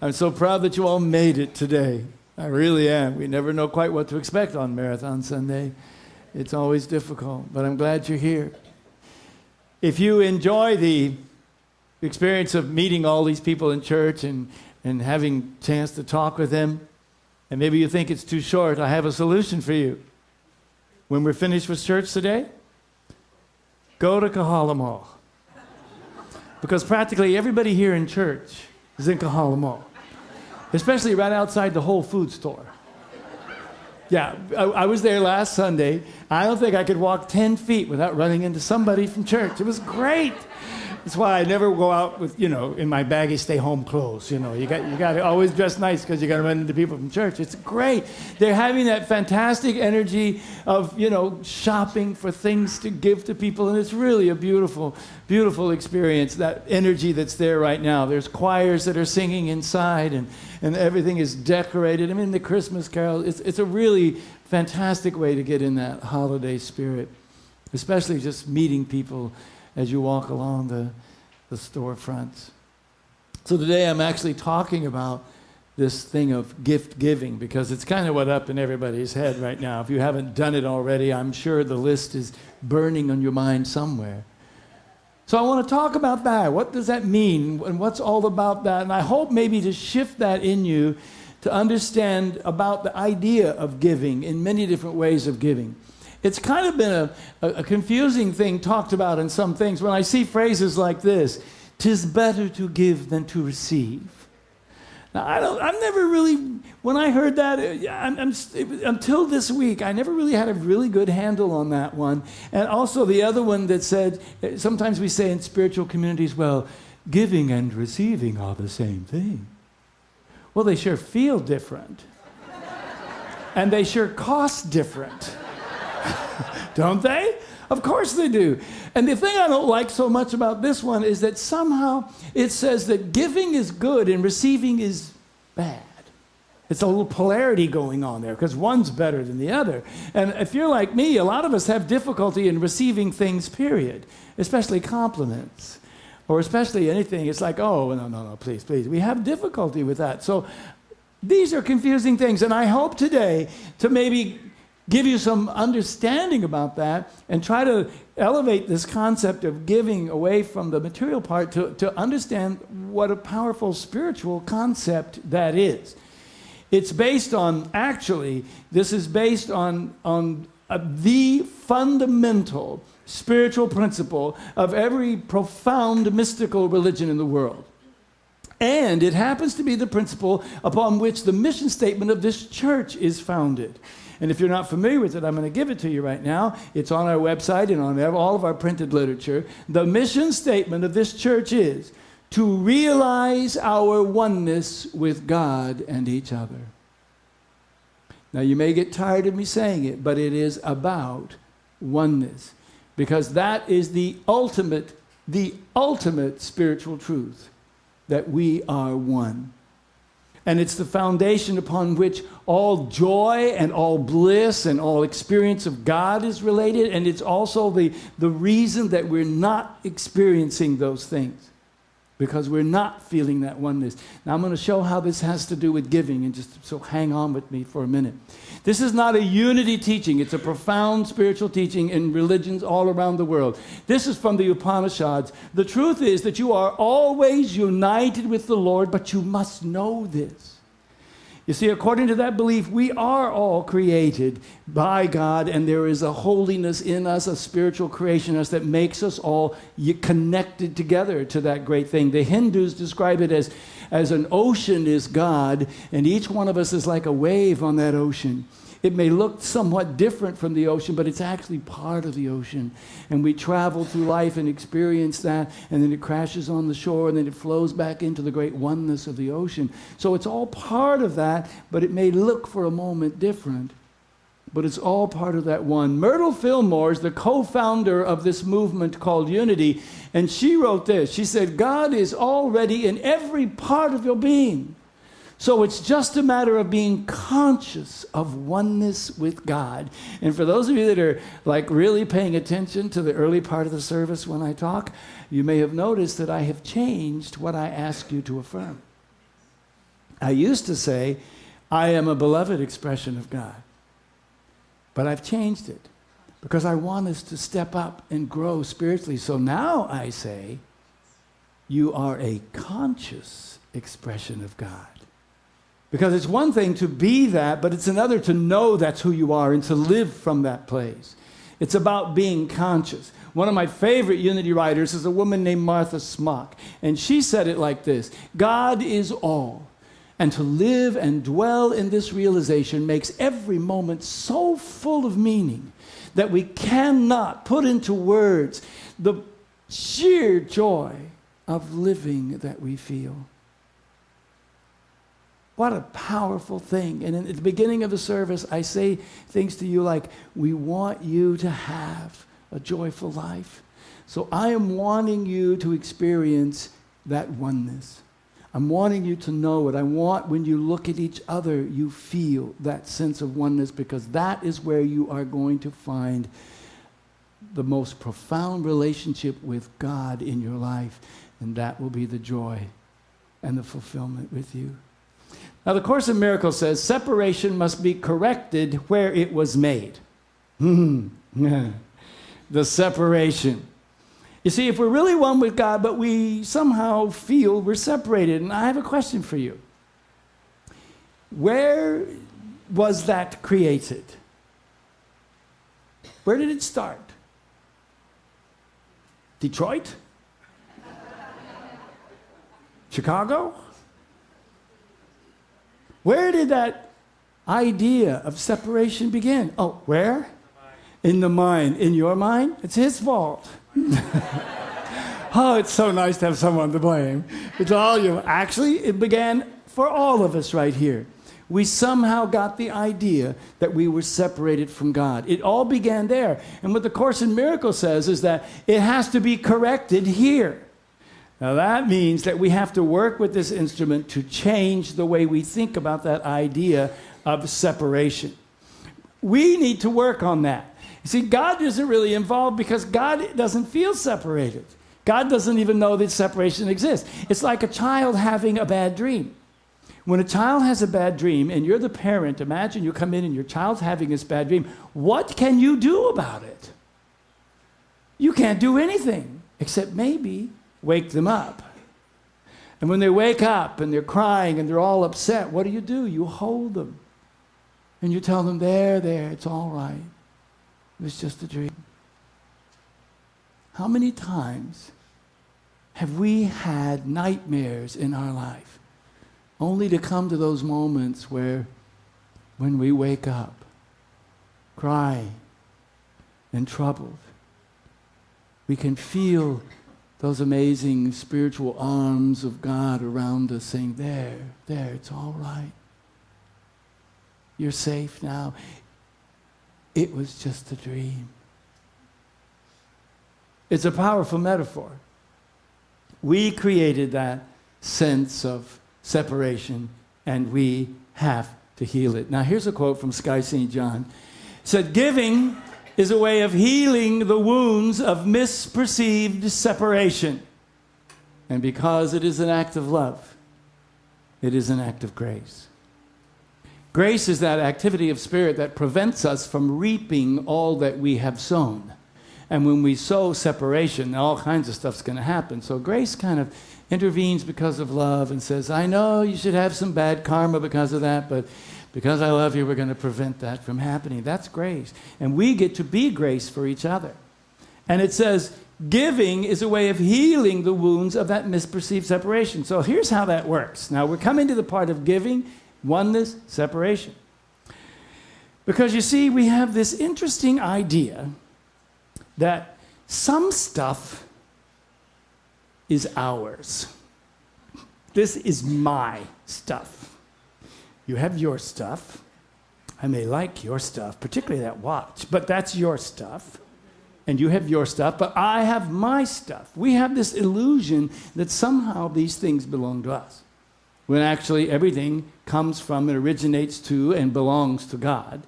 I'm so proud that you all made it today. I really am. We never know quite what to expect on Marathon Sunday. It's always difficult, but I'm glad you're here. If you enjoy the experience of meeting all these people in church and having a chance to talk with them, and maybe you think it's too short, I have a solution for you. When we're finished with church today, go to Kahala Mall. Because practically everybody here in church is in Kahala Mall. Especially right outside the Whole Foods store. Yeah, I was there last Sunday. I don't think I could walk 10 feet without running into somebody from church. It was great. That's why I never go out with, in my baggy stay-home clothes. You got to always dress nice because you got to run into people from church. It's great. They're having that fantastic energy of, shopping for things to give to people, and it's really a beautiful, beautiful experience, that energy that's there right now. There's choirs that are singing inside, and everything is decorated. I mean, the Christmas carol, it's a really fantastic way to get in that holiday spirit, especially just meeting people as you walk along the storefronts. So today I'm actually talking about this thing of gift giving because it's kind of what's up in everybody's head right now. If you haven't done it already, I'm sure the list is burning on your mind somewhere. So I want to talk about that. What does that mean and what's all about that? And I hope maybe to shift that in you to understand about the idea of giving in many different ways of giving. It's kind of been a confusing thing talked about in some things. When I see phrases like this, "'Tis better to give than to receive." Now, I've never really, when I heard that, until this week, I never really had a really good handle on that one. And also the other one that said, sometimes we say in spiritual communities, well, giving and receiving are the same thing. Well, they sure feel different. And they sure cost different. Don't they? Of course they do. And the thing I don't like so much about this one is that somehow it says that giving is good and receiving is bad. It's a little polarity going on there because one's better than the other. And if you're like me, a lot of us have difficulty in receiving things, period, especially compliments or especially anything. It's like, oh, no, please. We have difficulty with that. So these are confusing things. And I hope today to maybe give you some understanding about that and try to elevate this concept of giving away from the material part to understand what a powerful spiritual concept that is. It's based on, this is based on the fundamental spiritual principle of every profound mystical religion in the world. And it happens to be the principle upon which the mission statement of this church is founded. And if you're not familiar with it, I'm going to give it to you right now. It's on our website and on all of our printed literature. The mission statement of this church is to realize our oneness with God and each other. Now, you may get tired of me saying it, but it is about oneness, because that is the ultimate spiritual truth, that we are one. And it's the foundation upon which all joy and all bliss and all experience of God is related. And it's also the reason that we're not experiencing those things, because we're not feeling that oneness. Now, I'm going to show how this has to do with giving, and just so hang on with me for a minute. This is not a unity teaching. It's a profound spiritual teaching in religions all around the world. This is from the Upanishads. The truth is that you are always united with the Lord, but you must know this. You see, according to that belief, we are all created by God, and there is a holiness in us, a spiritual creation in us that makes us all connected together to that great thing. The Hindus describe it as an ocean is God, and each one of us is like a wave on that ocean. It may look somewhat different from the ocean, but it's actually part of the ocean. And we travel through life and experience that, and then it crashes on the shore, and then it flows back into the great oneness of the ocean. So it's all part of that, but it may look for a moment different. But it's all part of that one. Myrtle Fillmore is the co-founder of this movement called Unity, and she wrote this. She said, God is already in every part of your being. So it's just a matter of being conscious of oneness with God. And for those of you that are like really paying attention to the early part of the service when I talk, you may have noticed that I have changed what I ask you to affirm. I used to say, I am a beloved expression of God. But I've changed it because I want us to step up and grow spiritually. So now I say, you are a conscious expression of God. Because it's one thing to be that, but it's another to know that's who you are and to live from that place. It's about being conscious. One of my favorite unity writers is a woman named Martha Smock, and she said it like this: God is all, and to live and dwell in this realization makes every moment so full of meaning that we cannot put into words the sheer joy of living that we feel. What a powerful thing. And at the beginning of the service, I say things to you like, we want you to have a joyful life. So I am wanting you to experience that oneness. I'm wanting you to know it. I want when you look at each other, you feel that sense of oneness, because that is where you are going to find the most profound relationship with God in your life. And that will be the joy and the fulfillment with you. Now, the Course in Miracles says separation must be corrected where it was made. The separation. You see, if we're really one with God, but we somehow feel we're separated, and I have a question for you. Where was that created? Where did it start? Detroit? Chicago? Where did that idea of separation begin? Oh, where? In the mind. In your mind? It's his fault. Oh, it's so nice to have someone to blame. It's all you. Actually, it began for all of us right here. We somehow got the idea that we were separated from God. It all began there. And what the Course in Miracles says is that it has to be corrected here. Now that means that we have to work with this instrument to change the way we think about that idea of separation. We need to work on that. You see, God isn't really involved because God doesn't feel separated. God doesn't even know that separation exists. It's like a child having a bad dream. When a child has a bad dream and you're the parent, imagine you come in and your child's having this bad dream. What can you do about it? You can't do anything except maybe wake them up. And when they wake up and they're crying and they're all upset, what do? You hold them. And you tell them, there, it's all right. It was just a dream. How many times have we had nightmares in our life only to come to those moments where when we wake up, crying and troubled, we can feel those amazing spiritual arms of God around us saying, there, it's all right. You're safe now. It was just a dream. It's a powerful metaphor. We created that sense of separation, and we have to heal it. Now, here's a quote from Sky St. John. It said, giving is a way of healing the wounds of misperceived separation. And because it is an act of love, it is an act of grace. Grace is that activity of spirit that prevents us from reaping all that we have sown. And when we sow separation, all kinds of stuff's going to happen. So grace kind of intervenes because of love and says, I know you should have some bad karma because of that, but because I love you, we're going to prevent that from happening. That's grace. And we get to be grace for each other. And it says, giving is a way of healing the wounds of that misperceived separation. So here's how that works. Now, we're coming to the part of giving, oneness, separation. Because you see, we have this interesting idea that some stuff is ours. This is my stuff. You have your stuff. I may like your stuff, particularly that watch, but that's your stuff. And you have your stuff, but I have my stuff. We have this illusion that somehow these things belong to us, when actually everything comes from and originates to and belongs to God.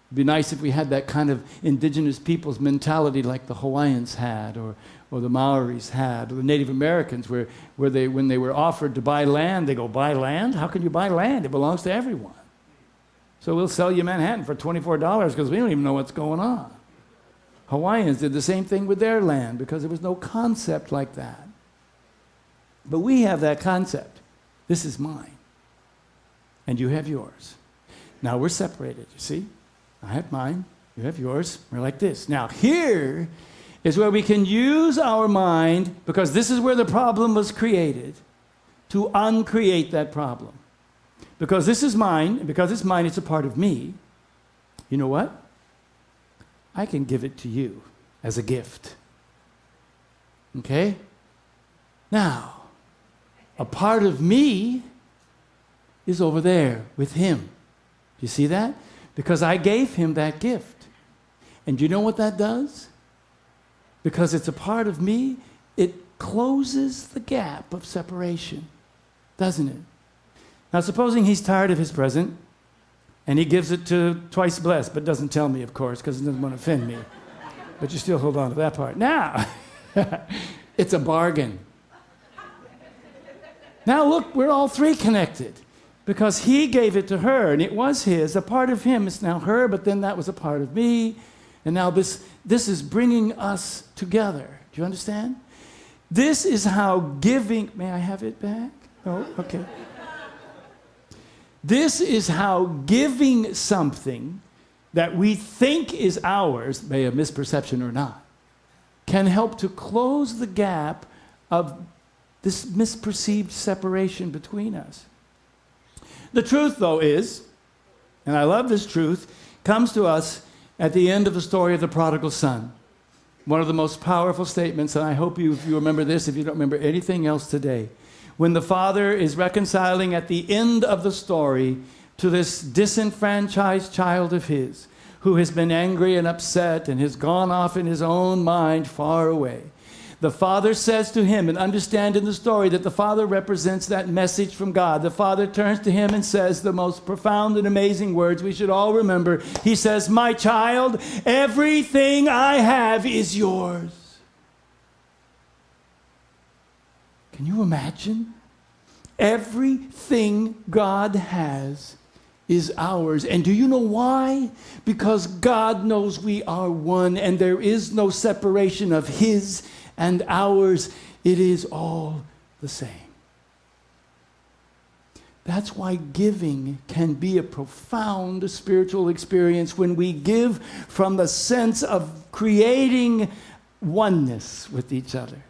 It'd be nice if we had that kind of indigenous people's mentality like the Hawaiians had, or or the Maoris had, or the Native Americans, where when they were offered to buy land, they go, buy land? How can you buy land? It belongs to everyone. So we'll sell you Manhattan for $24 because we don't even know what's going on. Hawaiians did the same thing with their land because there was no concept like that. But we have that concept. This is mine. And you have yours. Now we're separated, you see? I have mine, you have yours. We're like this. Now here is where we can use our mind, because this is where the problem was created, to uncreate that problem. Because this is mine, and because it's mine, it's a part of me. You know what? I can give it to you as a gift. Okay? Now, a part of me is over there with him. You see that? Because I gave him that gift. And you know what that does? Because it's a part of me, it closes the gap of separation, doesn't it? Now, supposing he's tired of his present, and he gives it to Twice Blessed, but doesn't tell me, of course, because he doesn't want to offend me. But you still hold on to that part. Now, it's a bargain. Now, look, we're all three connected, because he gave it to her, and it was his. A part of him is now her, but then that was a part of me. And now this is bringing us together. Do you understand? This is how giving... May I have it back? Oh, okay. This is how giving something that we think is ours, may a misperception or not, can help to close the gap of this misperceived separation between us. The truth, though, is, and I love this truth, comes to us at the end of the story of the prodigal son. One of the most powerful statements, and I hope you remember this if you don't remember anything else today. When the father is reconciling at the end of the story to this disenfranchised child of his, who has been angry and upset and has gone off in his own mind far away. The father says to him, and understand in the story that the father represents that message from God. The father turns to him and says the most profound and amazing words we should all remember. He says, "My child, everything I have is yours." Can you imagine? Everything God has is ours. And do you know why? Because God knows we are one, and there is no separation of his and ours. It is all the same. That's why giving can be a profound spiritual experience, when we give from the sense of creating oneness with each other.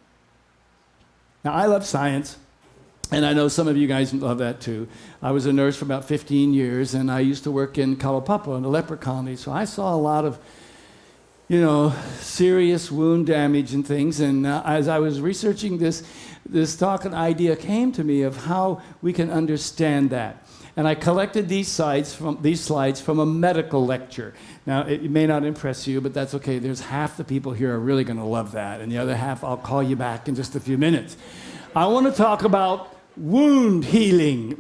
Now, I love science, and I know some of you guys love that too. I was a nurse for about 15 years, and I used to work in Kalaupapa in the leper colony, so I saw a lot of serious wound damage and things. And as I was researching this talk, an idea came to me of how we can understand that. And I collected these slides from a medical lecture. Now, it may not impress you, but that's okay. There's half the people here are really going to love that, and the other half, I'll call you back in just a few minutes. I want to talk about wound healing,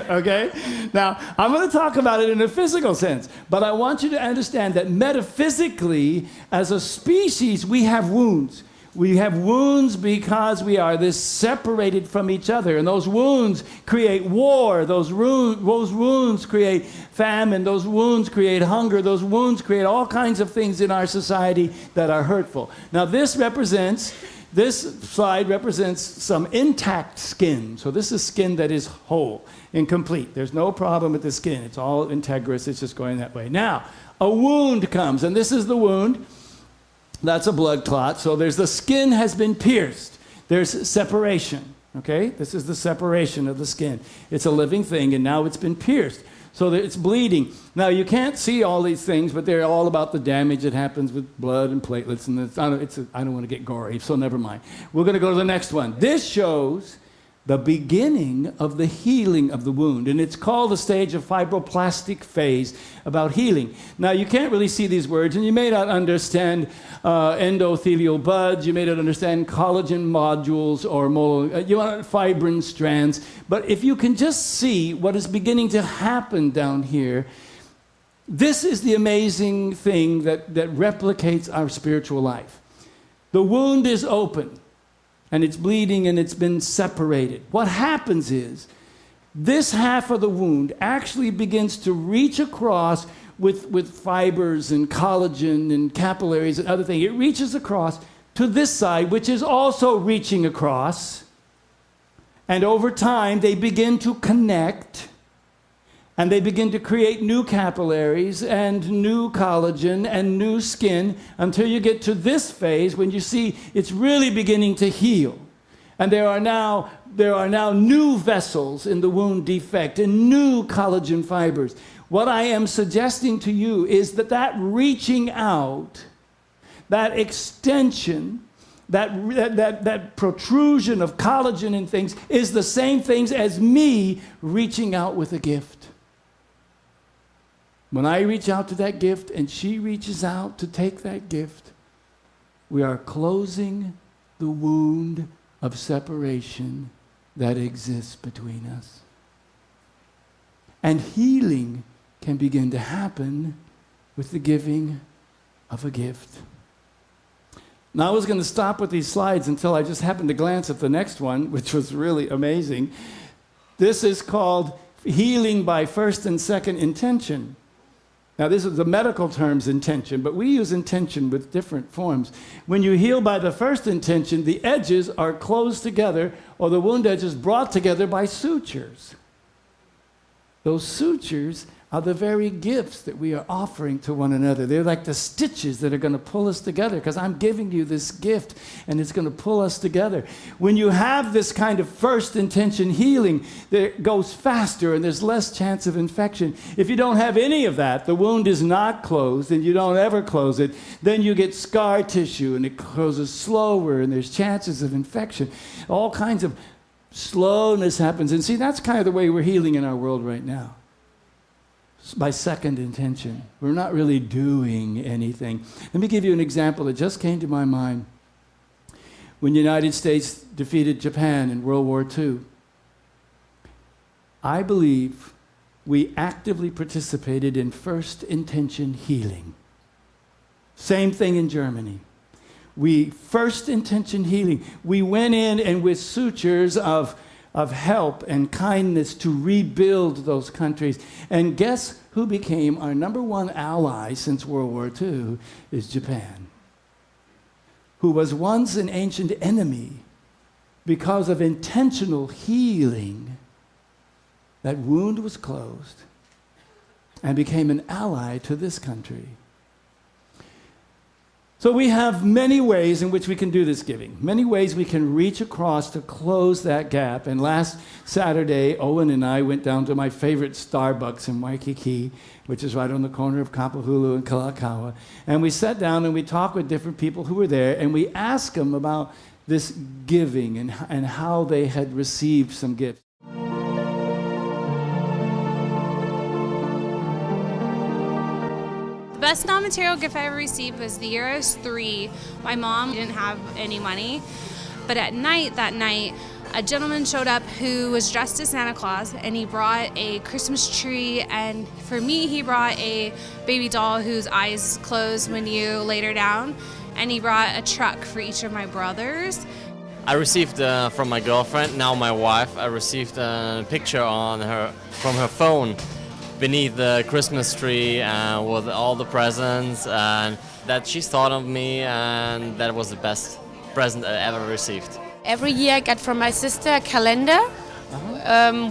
okay? Now, I'm going to talk about it in a physical sense, but I want you to understand that metaphysically, as a species, we have wounds. We have wounds because we are this separated from each other, and those wounds create war. Those wounds create famine. Those wounds create hunger. Those wounds create all kinds of things in our society that are hurtful. Now, this slide represents some intact skin. So this is skin that is whole and complete. There's no problem with the skin. It's all integrous. It's just going that way. Now, a wound comes, and this is the wound. That's a blood clot. So the skin has been pierced. There's separation, okay? This is the separation of the skin. It's a living thing, and now it's been pierced. So that it's bleeding. Now, you can't see all these things, but they're all about the damage that happens with blood and platelets. And I don't want to get gory, so never mind. We're going to go to the next one. This shows the beginning of the healing of the wound. And it's called the stage of fibroblastic phase, about healing. Now, you can't really see these words, and you may not understand endothelial buds. You may not understand collagen modules or fibrin strands. But if you can just see what is beginning to happen down here, this is the amazing thing that replicates our spiritual life. The wound is open, and it's bleeding, and it's been separated. What happens is, this half of the wound actually begins to reach across with fibers and collagen and capillaries and other things. It reaches across to this side, which is also reaching across. And over time, they begin to connect, and they begin to create new capillaries and new collagen and new skin until you get to this phase when you see it's really beginning to heal. And there are now new vessels in the wound defect and new collagen fibers. What I am suggesting to you is that reaching out, that extension, that protrusion of collagen and things is the same things as me reaching out with a gift. When I reach out to that gift and she reaches out to take that gift, we are closing the wound of separation that exists between us. And healing can begin to happen with the giving of a gift. Now, I was going to stop with these slides until I just happened to glance at the next one, which was really amazing. This is called healing by first and second intention. Now, this is the medical term's intention, but we use intention with different forms. When you heal by the first intention, the edges are closed together, or the wound edges brought together by sutures. Those sutures are the very gifts that we are offering to one another. They're like the stitches that are going to pull us together, because I'm giving you this gift and it's going to pull us together. When you have this kind of first intention healing, it goes faster and there's less chance of infection. If you don't have any of that, the wound is not closed and you don't ever close it, then you get scar tissue and it closes slower and there's chances of infection. All kinds of slowness happens. And see, that's kind of the way we're healing in our world right now. By second intention. We're not really doing anything. Let me give you an example that just came to my mind. When the United States defeated Japan in World War II, I believe we actively participated in first intention healing. Same thing in Germany. We first intention healing. We went in and with sutures of help and kindness to rebuild those countries. And guess who became our number one ally since World War II is Japan, who was once an ancient enemy. Because of intentional healing, that wound was closed and became an ally to this country. So we have many ways in which we can do this giving, many ways we can reach across to close that gap. And last Saturday, Owen and I went down to my favorite Starbucks in Waikiki, which is right on the corner of Kapahulu and Kalakaua. And we sat down and we talked with different people who were there, and we asked them about this giving and how they had received some gifts. The best non-material gift I ever received was the Euros 3. My mom didn't have any money, but that night, a gentleman showed up who was dressed as Santa Claus, and he brought a Christmas tree, and for me, he brought a baby doll whose eyes closed when you laid her down, and he brought a truck for each of my brothers. I received from my girlfriend, now my wife, I received a picture from her phone beneath the Christmas tree with all the presents, and that she thought of me, and that was the best present I ever received. Every year I get from my sister a calendar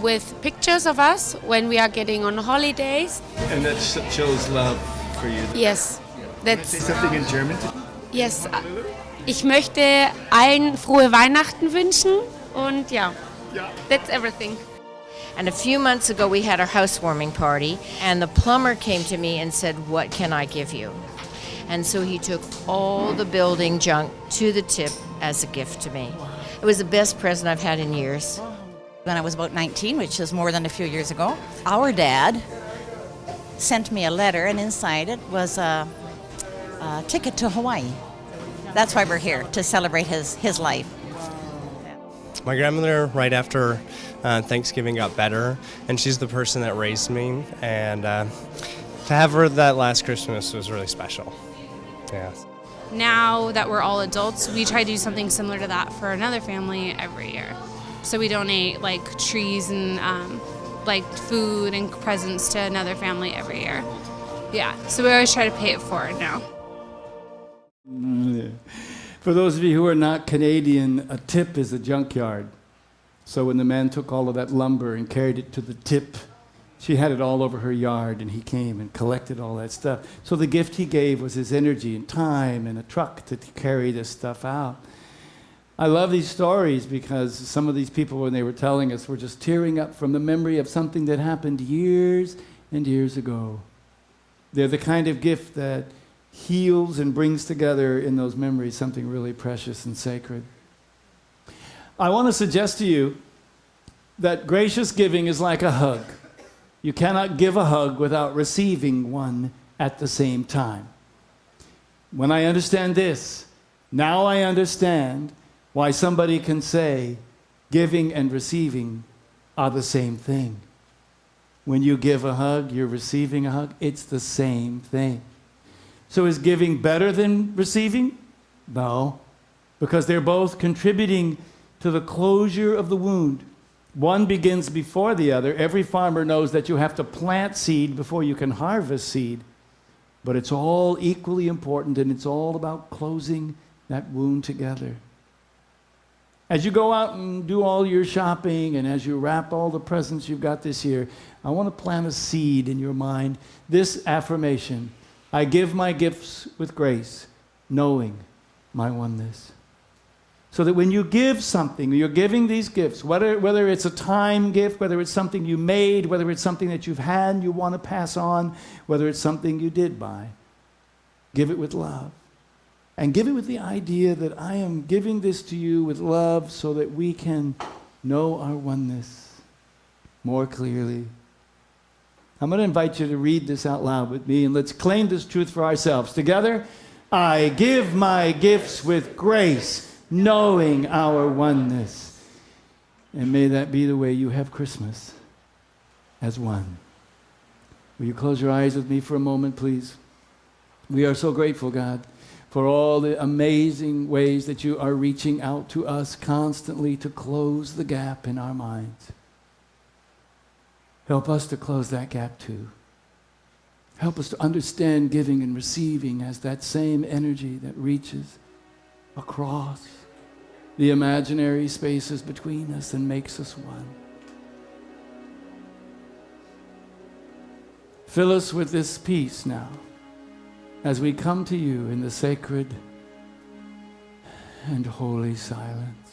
with pictures of us when we are getting on holidays. And that shows love for you. Yes. That's, say something in German? Yes. Ich möchte allen frohe Weihnachten wünschen und ja, that's everything. And a few months ago, we had our housewarming party, and the plumber came to me and said, "What can I give you?" And so he took all the building junk to the tip as a gift to me. It was the best present I've had in years. When I was about 19, which is more than a few years ago, our dad sent me a letter, and inside it was a ticket to Hawaii. That's why we're here, to celebrate his life. My grandmother, right after Thanksgiving, got better, and she's the person that raised me, and to have her that last Christmas was really special. Yeah. now that we're all adults, we try to do something similar to that for another family every year. So we donate like trees and like food and presents to another family every year. Yeah, so we always try to pay it forward now. For those of you who are not Canadian, a tip is a junkyard. So when the man took all of that lumber and carried it to the tip, she had it all over her yard, and he came and collected all that stuff. So the gift he gave was his energy and time and a truck to carry this stuff out. I love these stories because some of these people, when they were telling us, were just tearing up from the memory of something that happened years and years ago. They're the kind of gift that heals and brings together in those memories something really precious and sacred. I want to suggest to you that gracious giving is like a hug. You cannot give a hug without receiving one at the same time. When I understand this, now I understand why somebody can say giving and receiving are the same thing. When you give a hug, you're receiving a hug. It's the same thing. So is giving better than receiving? No, because they're both contributing to the closure of the wound. One begins before the other. Every farmer knows that you have to plant seed before you can harvest seed. But it's all equally important, and it's all about closing that wound together. As you go out and do all your shopping, and as you wrap all the presents you've got this year, I want to plant a seed in your mind. This affirmation: I give my gifts with grace, knowing my oneness. So that when you give something, you're giving these gifts, whether it's a time gift, whether it's something you made, whether it's something that you've had and you want to pass on, whether it's something you did buy, give it with love. And give it with the idea that I am giving this to you with love so that we can know our oneness more clearly. I'm going to invite you to read this out loud with me, and let's claim this truth for ourselves. Together, I give my gifts with grace, knowing our oneness. And may that be the way you have Christmas, as one. Will you close your eyes with me for a moment, please? We are so grateful, God, for all the amazing ways that you are reaching out to us constantly to close the gap in our minds. Help us to close that gap too. Help us to understand giving and receiving as that same energy that reaches across the imaginary spaces between us and makes us one. Fill us with this peace now as we come to you in the sacred and holy silence.